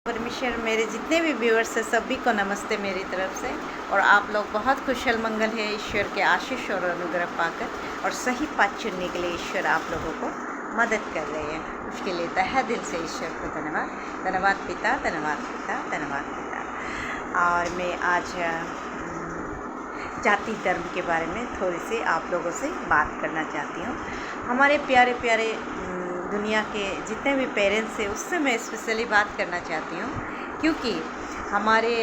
परमेश्वर मेरे जितने भी व्यूअर्स हैं सभी को नमस्ते मेरी तरफ से। और आप लोग बहुत कुशल मंगल है ईश्वर के आशीष और अनुग्रह पाकर, और सही पाठ चुनने के लिए ईश्वर आप लोगों को मदद कर रहे हैं। उसके लिए तहे दिल से ईश्वर को धन्यवाद। धन्यवाद पिता, धन्यवाद पिता, धन्यवाद पिता। और मैं आज जाति धर्म के बारे में थोड़ी सी आप लोगों से बात करना चाहती हूँ। हमारे प्यारे प्यारे दुनिया के जितने भी पेरेंट्स हैं उससे मैं स्पेशली बात करना चाहती हूँ, क्योंकि हमारे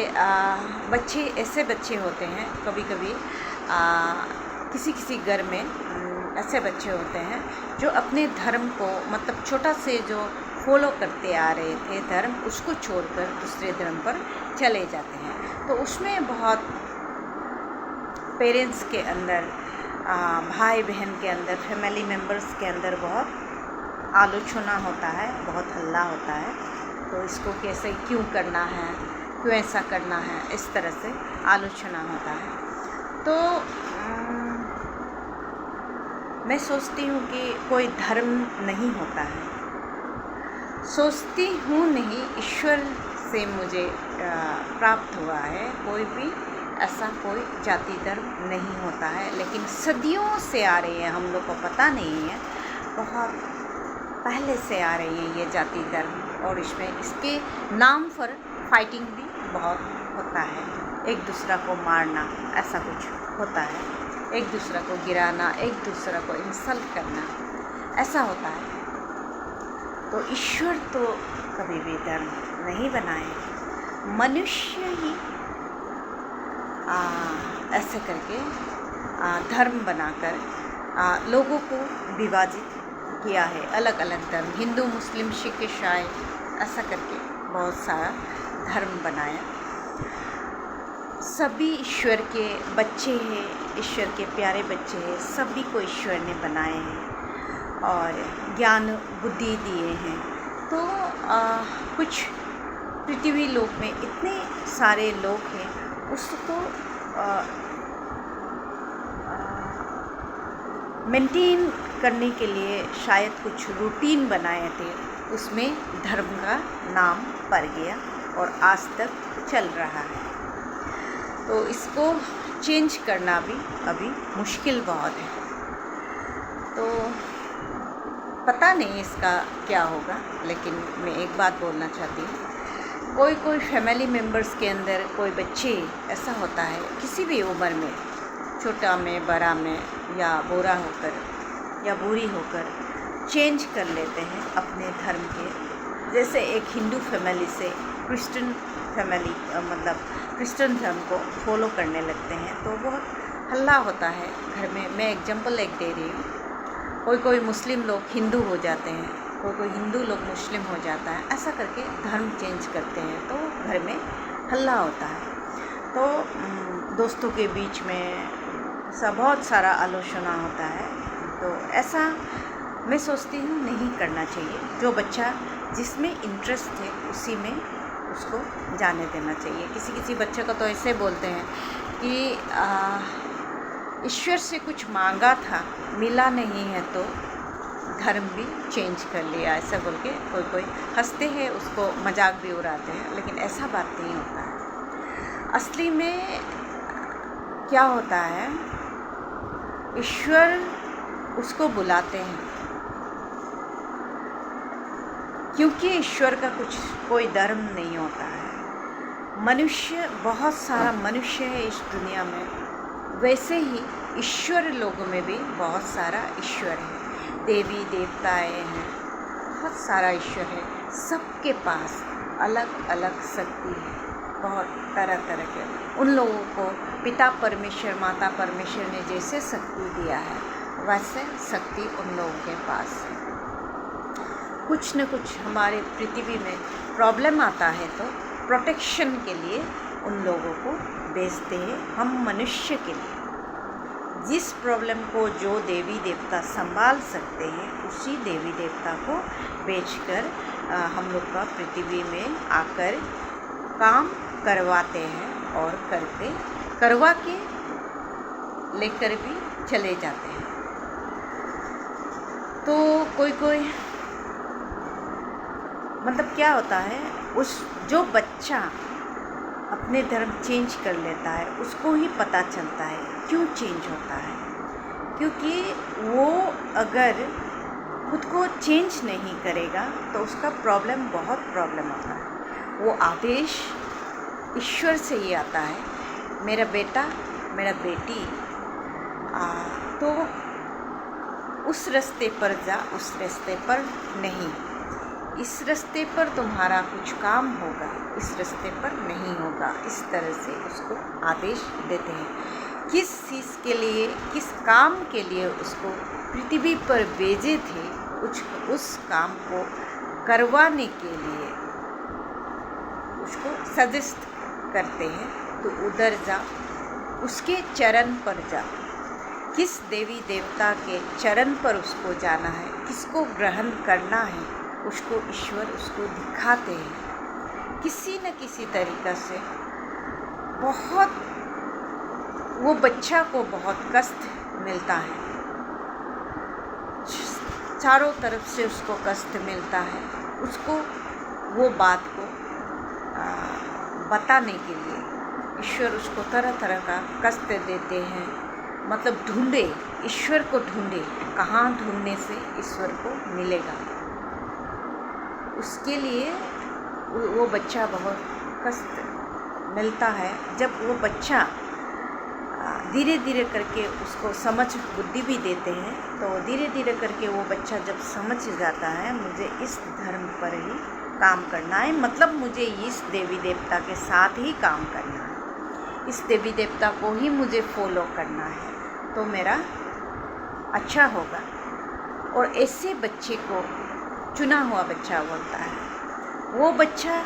बच्चे ऐसे बच्चे होते हैं, कभी कभी किसी किसी घर में ऐसे बच्चे होते हैं जो अपने धर्म को मतलब छोटा से जो फॉलो करते आ रहे थे धर्म, उसको छोड़कर दूसरे धर्म पर चले जाते हैं। तो उसमें बहुत पेरेंट्स के अंदर, भाई बहन के अंदर, फैमिली मेम्बर्स के अंदर बहुत आलोचना होता है, बहुत हल्ला होता है। तो इसको कैसे क्यों करना है, क्यों ऐसा करना है, इस तरह से आलोचना होता है। तो मैं सोचती हूँ कि कोई धर्म नहीं होता है, सोचती हूँ नहीं, ईश्वर से मुझे प्राप्त हुआ है। कोई भी ऐसा कोई जाति धर्म नहीं होता है, लेकिन सदियों से आ रही है, हम लोग को पता नहीं है, बहुत पहले से आ रही है ये जाति धर्म। और इसमें इसके नाम पर फाइटिंग भी बहुत होता है, एक दूसरा को मारना, ऐसा कुछ होता है, एक दूसरा को गिराना, एक दूसरा को इंसल्ट करना, ऐसा होता है। तो ईश्वर तो कभी भी धर्म नहीं बनाए, मनुष्य ही ऐसे करके धर्म बनाकर लोगों को विभाजित किया है, अलग अलग धर्म, हिंदू मुस्लिम सिख ईसाई, ऐसा करके बहुत सारा धर्म बनाया। सभी ईश्वर के बच्चे हैं, ईश्वर के प्यारे बच्चे हैं, सभी को ईश्वर ने बनाए हैं और ज्ञान बुद्धि दिए हैं। तो कुछ पृथ्वी लोक में इतने सारे लोग हैं, उसको मेंटेन करने के लिए शायद कुछ रूटीन बनाए थे, उसमें धर्म का नाम पड़ गया और आज तक चल रहा है। तो इसको चेंज करना भी अभी मुश्किल बहुत है। तो पता नहीं इसका क्या होगा, लेकिन मैं एक बात बोलना चाहती हूँ, कोई फैमिली मेम्बर्स के अंदर कोई बच्चे ऐसा होता है किसी भी उम्र में, छोटा में, बड़ा में, या बुरा होकर या बुरी होकर चेंज कर लेते हैं अपने धर्म के। जैसे एक हिंदू फैमिली से क्रिश्चियन फैमिली मतलब क्रिश्चियन धर्म को फॉलो करने लगते हैं, तो बहुत हल्ला होता है घर में। मैं एग्जांपल एक दे रही हूँ, कोई मुस्लिम लोग हिंदू हो जाते हैं, कोई हिंदू लोग मुस्लिम हो जाता है, ऐसा करके धर्म चेंज करते हैं, तो घर में हल्ला होता है। तो दोस्तों के बीच में बहुत सारा आलोचना होता है। तो ऐसा मैं सोचती हूँ नहीं करना चाहिए। जो बच्चा जिसमें इंटरेस्ट है उसी में उसको जाने देना चाहिए। किसी बच्चे को तो ऐसे बोलते हैं कि ईश्वर से कुछ मांगा था, मिला नहीं है, तो धर्म भी चेंज कर लिया, ऐसा बोल के कोई हंसते हैं, उसको मजाक भी उड़ाते हैं। लेकिन ऐसा बात नहीं होता है। असली में क्या होता है, ईश्वर उसको बुलाते हैं, क्योंकि ईश्वर का कोई धर्म नहीं होता है। मनुष्य, बहुत सारा मनुष्य है इस दुनिया में, वैसे ही ईश्वर लोगों में भी बहुत सारा ईश्वर है, देवी देवताएं हैं, बहुत सारा ईश्वर है। सबके पास अलग अलग शक्ति है, बहुत तरह तरह के। उन लोगों को पिता परमेश्वर, माता परमेश्वर ने जैसे शक्ति दिया है, वैसे शक्ति उन लोगों के पास है। कुछ न कुछ हमारे पृथ्वी में प्रॉब्लम आता है तो प्रोटेक्शन के लिए उन लोगों को भेजते हैं, हम मनुष्य के लिए। जिस प्रॉब्लम को जो देवी देवता संभाल सकते हैं, उसी देवी देवता को भेजकर हम लोग का पृथ्वी में आकर काम करवाते हैं, और करवा के लेकर भी चले जाते हैं। तो कोई मतलब क्या होता है, उस जो बच्चा अपने धर्म चेंज कर लेता है उसको ही पता चलता है क्यों चेंज होता है, क्योंकि वो अगर खुद को चेंज नहीं करेगा तो उसका बहुत प्रॉब्लम होता है। वो आदेश ईश्वर से ही आता है, मेरा बेटा मेरा बेटी तो उस रास्ते पर जा, उस रास्ते पर नहीं, इस रास्ते पर तुम्हारा कुछ काम होगा, इस रास्ते पर नहीं होगा, इस तरह से उसको आदेश देते हैं। किस चीज़ के लिए, किस काम के लिए उसको पृथ्वी पर भेजे थे, उस काम को करवाने के लिए उसको सजेस्ट करते हैं, तो उधर जा, उसके चरण पर जा। किस देवी देवता के चरण पर उसको जाना है, किसको ग्रहण करना है, उसको ईश्वर उसको दिखाते हैं। किसी न किसी तरीक़ा से बहुत वो बच्चा को बहुत कष्ट मिलता है, चारों तरफ से उसको कष्ट मिलता है। उसको वो बात को बताने के लिए ईश्वर उसको तरह तरह का कष्ट देते हैं। मतलब ढूंढे, ईश्वर को ढूंढे, कहाँ ढूंढने से ईश्वर को मिलेगा, उसके लिए वो बच्चा बहुत कष्ट मिलता है। जब वो बच्चा धीरे धीरे करके उसको समझ बुद्धि भी देते हैं, तो धीरे धीरे करके वो बच्चा जब समझ जाता है मुझे इस धर्म पर ही काम करना है, मतलब मुझे इस देवी देवता के साथ ही काम करना है, इस देवी देवता को ही मुझे फॉलो करना है, तो मेरा अच्छा होगा। और ऐसे बच्चे को चुना हुआ बच्चा बोलता है। वो बच्चा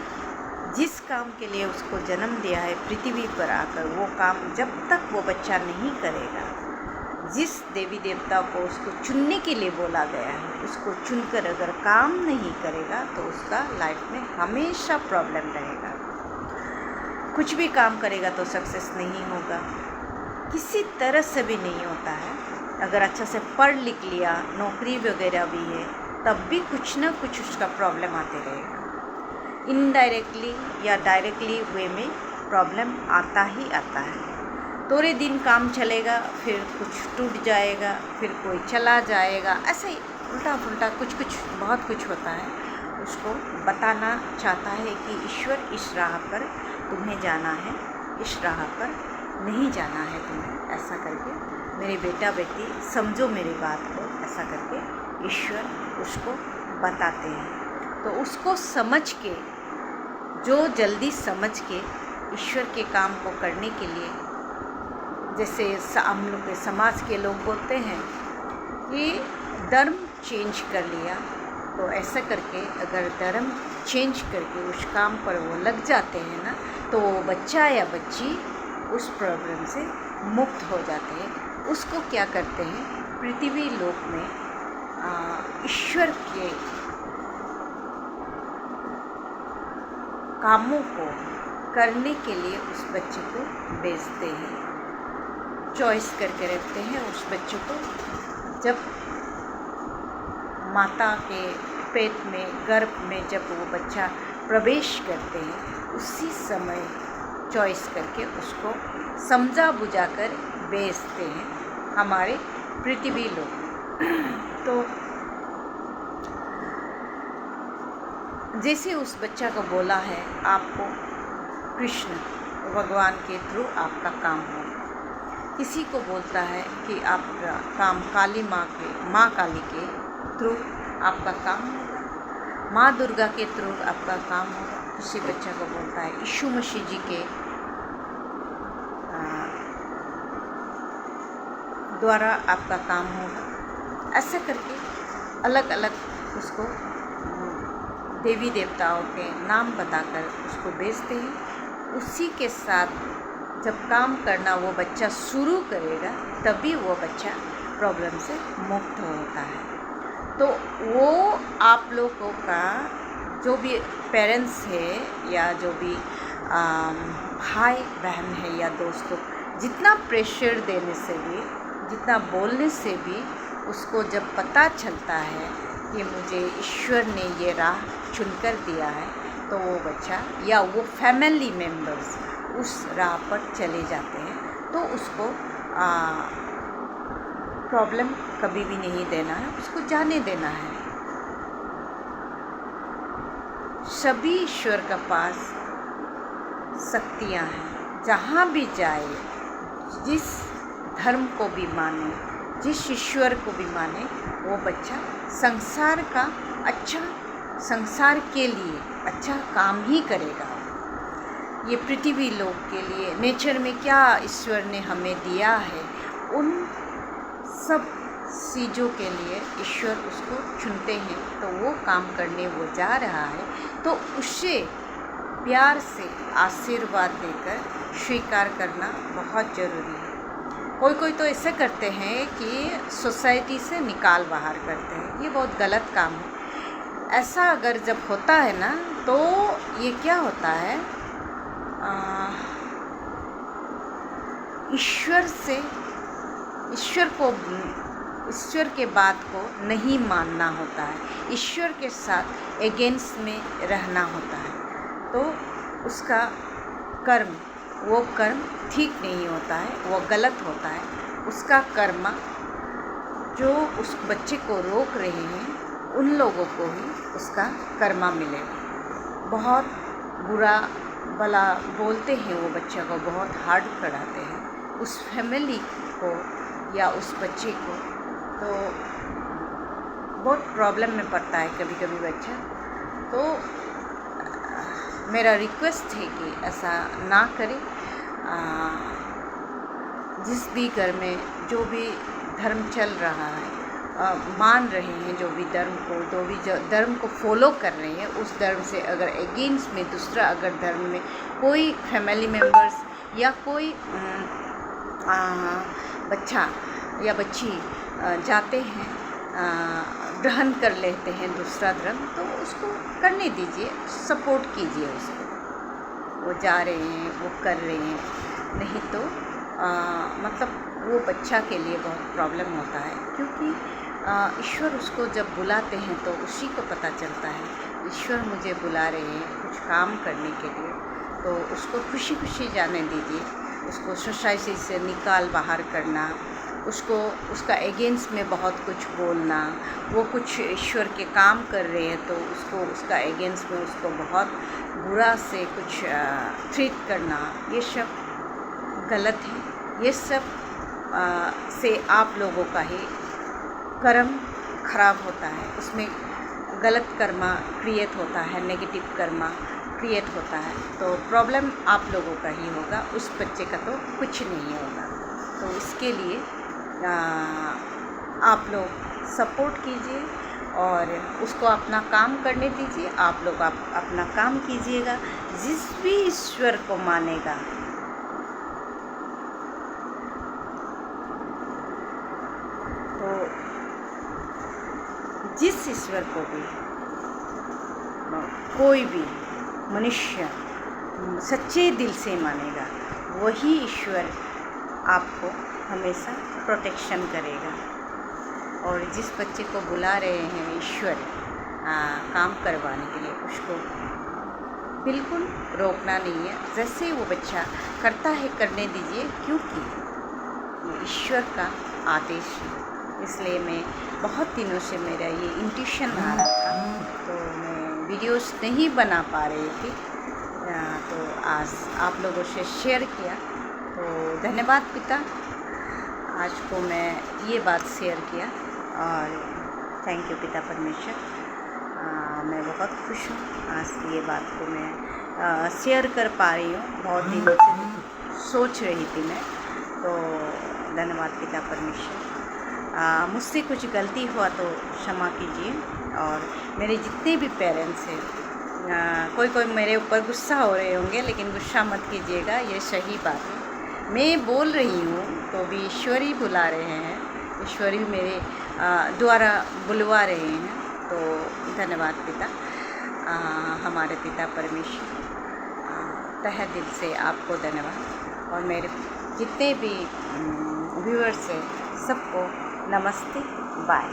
जिस काम के लिए उसको जन्म दिया है पृथ्वी पर आकर, वो काम जब तक वो बच्चा नहीं करेगा, जिस देवी देवता को उसको चुनने के लिए बोला गया है, उसको चुनकर अगर काम नहीं करेगा तो उसका लाइफ में हमेशा प्रॉब्लम रहेगा। कुछ भी काम करेगा तो सक्सेस नहीं होगा, किसी तरह से भी नहीं होता है। अगर अच्छा से पढ़ लिख लिया, नौकरी वगैरह भी है, तब भी कुछ ना कुछ उसका प्रॉब्लम आते रहेगा। इनडायरेक्टली या डायरेक्टली वे में प्रॉब्लम आता ही आता है। थोड़े दिन काम चलेगा, फिर कुछ टूट जाएगा, फिर कोई चला जाएगा, ऐसे ही उल्टा पुल्टा कुछ बहुत कुछ होता है। उसको बताना चाहता है कि ईश्वर इस राह पर तुम्हें जाना है, इस राह पर नहीं जाना है तुम्हें, ऐसा करके मेरे बेटा बेटी समझो मेरी बात को, ऐसा करके ईश्वर उसको बताते हैं। तो उसको समझ के, जो जल्दी समझ के ईश्वर के काम को करने के लिए, जैसे हम लोग के समाज के लोग बोलते हैं कि धर्म चेंज कर लिया, तो ऐसा करके अगर धर्म चेंज करके उस काम पर वो लग जाते हैं ना, तो वो बच्चा या बच्ची उस प्रॉब्लम से मुक्त हो जाते हैं। उसको क्या करते हैं, पृथ्वी लोक में ईश्वर के कामों को करने के लिए उस बच्चे को भेजते हैं, चॉइस करके रखते हैं उस बच्चे को। जब माता के पेट में, गर्भ में जब वो बच्चा प्रवेश करते हैं, उसी समय चॉइस करके उसको समझा बुझाकर भेजते हैं हमारे पृथ्वी लोग। तो जैसे उस बच्चा को बोला है, आपको कृष्ण भगवान के थ्रू आपका काम होगा। किसी को बोलता है कि आपका काम काली माँ काली के थ्रू आपका काम होगा, माँ दुर्गा के थ्रू आपका काम होगा। किसी बच्चा को बोलता है यीशु मसीह जी के द्वारा आपका काम होगा। ऐसा करके अलग अलग उसको देवी देवताओं के नाम बताकर उसको भेजते हैं। उसी के साथ जब काम करना वो बच्चा शुरू करेगा, तभी वो बच्चा प्रॉब्लम से मुक्त होता है। तो वो आप लोगों का जो भी पेरेंट्स है या जो भी भाई बहन है या दोस्तों, जितना प्रेशर देने से भी, जितना बोलने से भी उसको जब पता चलता है कि मुझे ईश्वर ने ये राह चुनकर दिया है, तो तो वो बच्चा या वो फैमिली मेम्बर्स उस राह पर चले जाते हैं, तो उसको प्रॉब्लम कभी भी नहीं देना है, उसको जाने देना है। सभी ईश्वर के पास शक्तियाँ हैं। जहाँ भी जाए, जिस धर्म को भी माने, जिस ईश्वर को भी माने, वो बच्चा संसार का अच्छा, संसार के लिए अच्छा काम ही करेगा। ये पृथ्वी लोक के लिए, नेचर में क्या ईश्वर ने हमें दिया है, उन सब चीज़ों के लिए ईश्वर उसको चुनते हैं, तो वो काम करने वो जा रहा है, तो उससे प्यार से आशीर्वाद देकर स्वीकार करना बहुत ज़रूरी है। कोई कोई तो ऐसे करते हैं कि सोसाइटी से निकाल बाहर करते हैं, ये बहुत गलत काम है। ऐसा अगर जब होता है ना, तो ये क्या होता है, ईश्वर के बात को नहीं मानना होता है, ईश्वर के साथ अगेंस्ट में रहना होता है, तो उसका कर्म, वो कर्म ठीक नहीं होता है, वो गलत होता है। उसका कर्म जो उस बच्चे को रोक रहे हैं, उन लोगों को ही उसका कर्मा मिलेगा। बहुत बुरा भला बोलते हैं, वो बच्चे को बहुत हार्ड कराते हैं, उस फैमिली को या उस बच्चे को, तो बहुत प्रॉब्लम में पड़ता है कभी कभी बच्चा। तो मेरा रिक्वेस्ट है कि ऐसा ना करें। जिस भी घर में जो भी धर्म चल रहा है, मान रहे हैं जो भी धर्म को, जो भी धर्म को फॉलो कर रहे हैं, उस धर्म से अगर अगेंस्ट में दूसरा अगर धर्म में कोई फैमिली मेम्बर्स या कोई बच्चा या बच्ची जाते हैं, ग्रहण कर लेते हैं दूसरा धर्म, तो उसको करने दीजिए, सपोर्ट कीजिए उसको। वो जा रहे हैं, वो कर रहे हैं, नहीं तो मतलब वो बच्चा के लिए बहुत प्रॉब्लम होता है, क्योंकि ईश्वर उसको जब बुलाते हैं तो उसी को पता चलता है ईश्वर मुझे बुला रहे हैं कुछ काम करने के लिए, तो उसको खुशी खुशी जाने दीजिए। उसको सोसाइटी से निकाल बाहर करना, उसको उसका अगेंस्ट में बहुत कुछ बोलना, वो कुछ ईश्वर के काम कर रहे हैं तो उसको उसका अगेंस्ट में उसको बहुत बुरा से कुछ ट्रीट करना, ये सब गलत है। ये सब से आप लोगों का ही कर्म खराब होता है, उसमें गलत कर्मा क्रिएट होता है, नेगेटिव कर्मा क्रिएट होता है, तो प्रॉब्लम आप लोगों का ही होगा, उस बच्चे का तो कुछ नहीं होगा। तो इसके लिए आप लोग सपोर्ट कीजिए और उसको अपना काम करने दीजिए। आप लोग अपना काम कीजिएगा। जिस भी ईश्वर को मानेगा, तो जिस ईश्वर को भी कोई भी मनुष्य सच्चे दिल से मानेगा, वही ईश्वर आपको हमेशा प्रोटेक्शन करेगा। और जिस बच्चे को बुला रहे हैं ईश्वर काम करवाने के लिए, उसको बिल्कुल रोकना नहीं है। जैसे वो बच्चा करता है करने दीजिए, क्योंकि ये ईश्वर का आदेश है। इसलिए मैं बहुत दिनों से मेरा ये इंट्यूशन आ रहा था, तो मैं वीडियोस नहीं बना पा रही थी, तो आज आप लोगों से शेयर किया। तो धन्यवाद पिता, आज को मैं ये बात शेयर किया, और थैंक यू पिता परमेश्वर। मैं बहुत खुश हूँ, आज ये बात को मैं शेयर कर पा रही हूँ। बहुत दिनों से सोच रही थी मैं, तो धन्यवाद पिता परमेश्वर। मुझसे कुछ गलती हुआ तो क्षमा कीजिए। और मेरे जितने भी पेरेंट्स हैं, कोई मेरे ऊपर गुस्सा हो रहे होंगे, लेकिन गुस्सा मत कीजिएगा, ये सही बात है। मैं बोल रही हूँ तो भी ईश्वर ही बुला रहे हैं, ईश्वर ही मेरे द्वारा बुलवा रहे हैं। तो धन्यवाद पिता, हमारे पिता परमेश्वर, तहे दिल से आपको धन्यवाद। और मेरे जितने भी व्यूअर्स हैं, सबको नमस्ते, बाय।